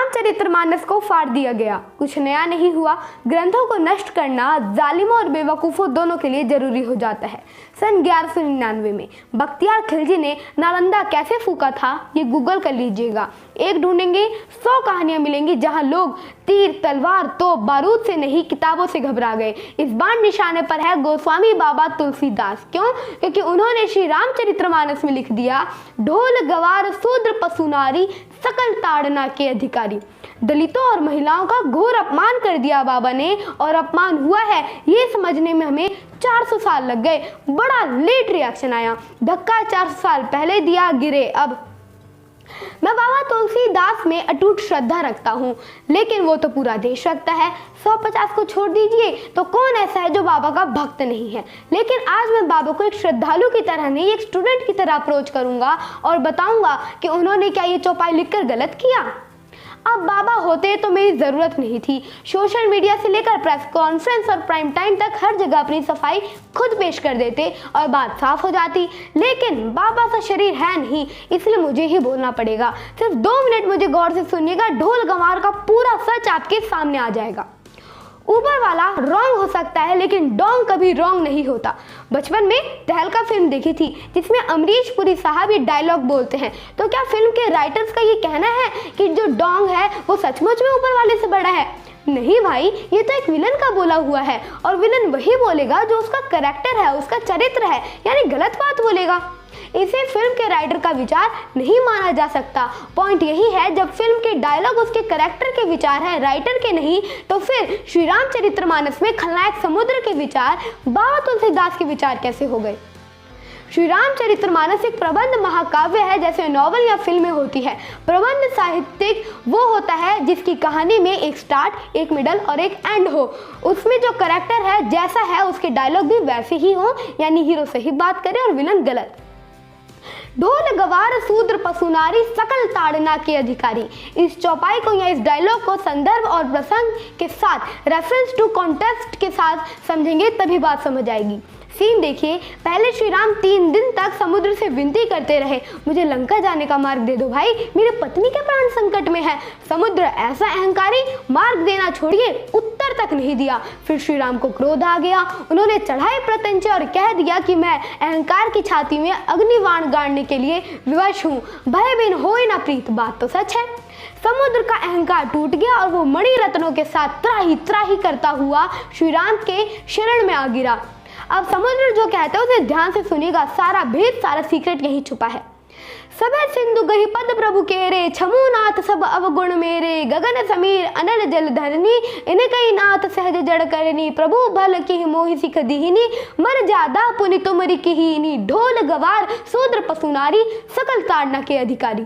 रामचरितमानस को फाड़ दिया गया। कुछ नया नहीं हुआ। ग्रंथों को नष्ट करना जालिमों और बेवकूफ़ों दोनों के लिए जरूरी हो जाता है। सन 1199 में बख्तियार खिलजी ने नालंदा कैसे फूका था, ये गूगल कर लीजिएगा। एक ढूंढेंगे 100 कहानियां मिलेंगी जहां लोग तीर तलवार तो बारूद से नहीं किताबों से घबरा गए। इस बार निशाने पर है गोस्वामी बाबा तुलसीदास। क्यों? क्योंकि उन्होंने श्री रामचरितमानस में लिख दिया, ढोल गवार शूद्र पशु नारी सकल ताड़ना के अधिकारी। दलितों और महिलाओं का घोर अपमान कर दिया बाबा ने, और अपमान हुआ है ये समझने में हमें 400 साल लग गए। बड़ा लेट रिएक्शन आया। धक्का 400 साल पहले दिया, गिरे अब। मैं बाबा तुलसीदास में अटूट श्रद्धा रखता हूँ, लेकिन वो तो पूरा देश रखता है। 150 को छोड़ दीजिए तो कौन ऐसा है जो बाबा का भक्त नहीं है। लेकिन आज मैं बाबा को एक श्रद्धालु की तरह नहीं, एक स्टूडेंट की तरह अप्रोच करूंगा और बताऊंगा कि उन्होंने क्या ये चौपाई लिखकर गलत किया। अब बाबा होते तो मेरी ज़रूरत नहीं थी। सोशल मीडिया से लेकर प्रेस कॉन्फ्रेंस और प्राइम टाइम तक हर जगह अपनी सफाई खुद पेश कर देते और बात साफ हो जाती। लेकिन बाबा सा शरीर है नहीं, इसलिए मुझे ही बोलना पड़ेगा। सिर्फ 2 मिनट मुझे गौर से सुनिएगा, ढोल गंवार का पूरा सच आपके सामने आ जाएगा। ऊपर वाला रॉन्ग हो सकता है, लेकिन डोंग कभी रॉन्ग नहीं होता। बचपन में तहलका फिल्म देखी थी जिसमें अमरीश पुरी साहब ये डायलॉग बोलते हैं। तो क्या फिल्म के राइटर्स का ये कहना है कि जो डोंग है वो सचमुच में ऊपर वाले से बड़ा है? नहीं भाई, ये तो एक विलन का बोला हुआ है, और विलन वही बोलेगा जो उसका कैरेक्टर है, उसका चरित्र है, यानी गलत बात बोलेगा। इसे फिल्म के राइटर का विचार नहीं माना जा सकता। पॉइंट यही है, जब फिल्म के डायलॉग उसके कैरेक्टर के विचार है, राइटर के नहीं, तो फिर श्री रामचरितमानस में खलनायक समुद्र के विचार बाबा तुलसीदास के विचार कैसे हो गए? श्री रामचरितमानस एक प्रबंध महाकाव्य है, जैसे नॉवल या फिल्में होती है। प्रबंध साहित्यिक वो होता है जिसकी कहानी में एक स्टार्ट, एक मिडल और एक एंड हो। उसमें जो कैरेक्टर है जैसा है उसके डायलॉग भी वैसे ही हो, यानी हीरो सही बात करे और विलन गलत। ढोल गवार शूद्र पशु नारी सकल ताड़ना के अधिकारी। इस चौपाई को या इस डायलॉग को संदर्भ और प्रसंग के साथ, रेफरेंस टू कॉन्टेक्स्ट के साथ समझेंगे तभी बात समझ आएगी। सीन देखिए, पहले श्री राम 3 दिन तक समुद्र से विनती करते रहे, मुझे लंका जाने का मार्ग दे दो भाई, मेरे पत्नी के प्राण संकट में है। समुद्र ऐसा अहंकारी, मार्ग देना छोड़िए उत्तर तक नहीं दिया। फिर श्री राम को क्रोध आ गया, उन्होंने चढ़ाई प्रत्यंचा और कह दिया कि मैं अहंकार की छाती में अग्निबाण गाड़ने के लिए विवश हूँ। भय बिन होए ना प्रीत, बात तो सच है। समुद्र का अहंकार टूट गया और वो मणि रत्नों के साथ त्राही त्राही करता हुआ श्री राम के शरण में आ गिरा। अब समुद्र जो कहता है उसे ध्यान से सुनिएगा, सारा भेद, सारा सीक्रेट यही छुपा है। सबे सिंधु गही पद प्रभु केरे, छमुनाथ सब अवगुण मेरे, गगन समीर अनल जल धरनी, इनकई नाथ सहज जड़ करनी, प्रभु भल की मोहि सिख दीहिनी, मर जादा पुनि तुमरी किहीनी, ढोल गवार शूद्र पशु नारी सकल ताड़ना के अधिकारी।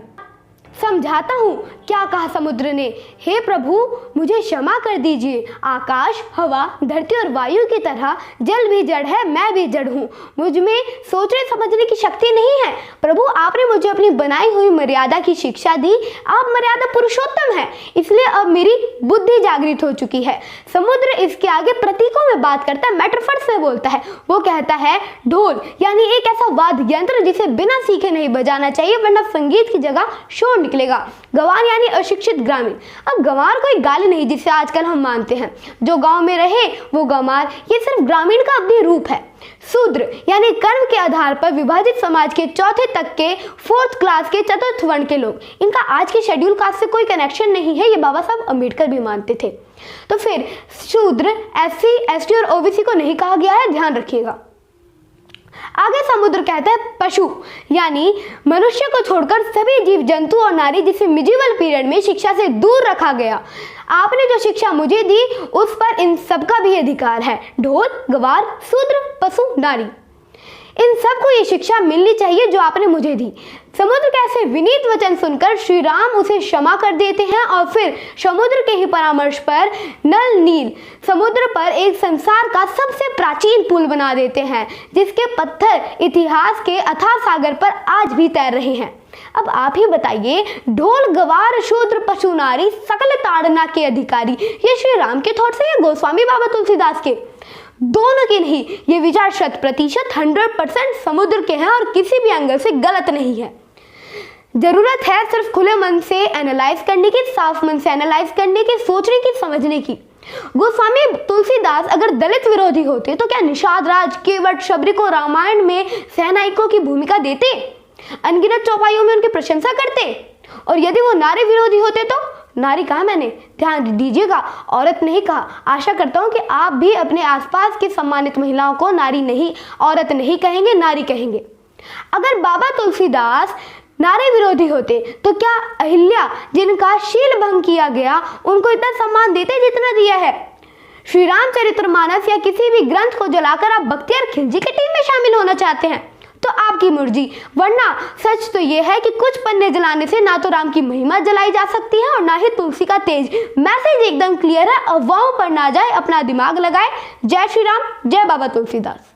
समझाता हूँ क्या कहा समुद्र ने, हे प्रभु मुझे क्षमा कर दीजिए। आकाश, हवा, धरती और वायु की तरह जल भी जड़ है, मैं भी जड़ हूँ। मुझ में सोचने समझने की शक्ति नहीं है। प्रभु आपने मुझे अपनी बनाई हुई मर्यादा की शिक्षा दी। आप मर्यादा पुरुषोत्तम है, इसलिए अब मेरी बुद्धि जागृत हो चुकी है। समुद्र इसके आगे प्रतीकों में बात करता है, मेटाफर्स में बोलता है। वो कहता है ढोल यानी एक ऐसा वाद्य यंत्र जिसे बिना सीखे नहीं बजाना चाहिए, वरना संगीत की जगह शोर निकलेगा। गंवार यानी अशिक्षित ग्रामीण। अब गंवार कोई गाली नहीं जिसे आजकल हम मानते हैं, जो गांव में रहे वो गंवार, ये सिर्फ ग्रामीण का अपनी रूप है। शूद्र यानी कर्म के आधार पर विभाजित समाज के चौथे तक के 4th क्लास के चतुर्थ वर्ण के लोग। इनका आज के शेड्यूल कास्ट से कोई कनेक्शन नहीं है, ये बाबा साहब अम्बेडकर भी मानते थे। तो फिर शूद्र SC, ST और OBC को नहीं कहा गया है, ध्यान रखिएगा। आगे समुद्र कहता है पशु यानी मनुष्य को छोड़कर सभी जीव जंतु और नारी जिसे मिडिवल पीरियड में शिक्षा से दूर रखा गया। आपने जो शिक्षा मुझे दी उस पर इन सबका भी अधिकार है। ढोल गवार शूद्र पशु नारी, इन सबको ये शिक्षा मिलनी चाहिए जो आपने मुझे दी। समुद्र के ऐसे विनीत वचन सुनकर श्री राम उसे क्षमा कर देते हैं और फिर समुद्र के ही परामर्श पर नल नील समुद्र पर एक संसार का सबसे प्राचीन पुल बना देते हैं, जिसके पत्थर इतिहास के अथाह सागर पर आज भी तैर रहे हैं। अब आप ही बताइए, ढोल गवार शूद्र पशु नारी सकल ताड़ना के अधिकारी, ये श्री राम के थॉट्स हैं या गोस्वामी बाबा तुलसीदास के? दोनों के नहीं, ये विचार 100% 100% समुद्र के हैं और किसी भी एंगल से गलत नहीं है। जरूरत है सिर्फ खुले मन से एनालाइज करने की, साफ मन से एनालाइज करने की, सोचने की, समझने की। गोस्वामी तुलसीदास अगर दलित विरोधी होते तो क्या निषाद राज, केवट, शबरी को रामायण में सहनायकों की भूमिका देते, अनगिनत चौपाइयों में उनकी प्रशंसा करते? और यदि वो नारी विरोधी होते तो? नारी कहा मैंने, ध्यान दीजिएगा, औरत नहीं कहा। आशा करता हूं कि आप भी अपने आसपास की सम्मानित महिलाओं को नारी नहीं, औरत नहीं कहेंगे, नारी कहेंगे। अगर बाबा तुलसीदास नारी विरोधी होते तो क्या अहिल्या, जिनका शील भंग किया गया, उनको इतना सम्मान देते जितना दिया है? श्री रामचरितमानस या किसी भी ग्रंथ को जलाकर आप बख्तियार खिलजी की टीम में शामिल होना चाहते हैं तो आपकी मर्जी, वरना सच तो यह है कि कुछ पन्ने जलाने से ना तो राम की महिमा जलाई जा सकती है और ना ही तुलसी का तेज। मैसेज एकदम क्लियर है, अफवाहों पर ना जाए, अपना दिमाग लगाए। जय श्री राम, जय बाबा तुलसीदास।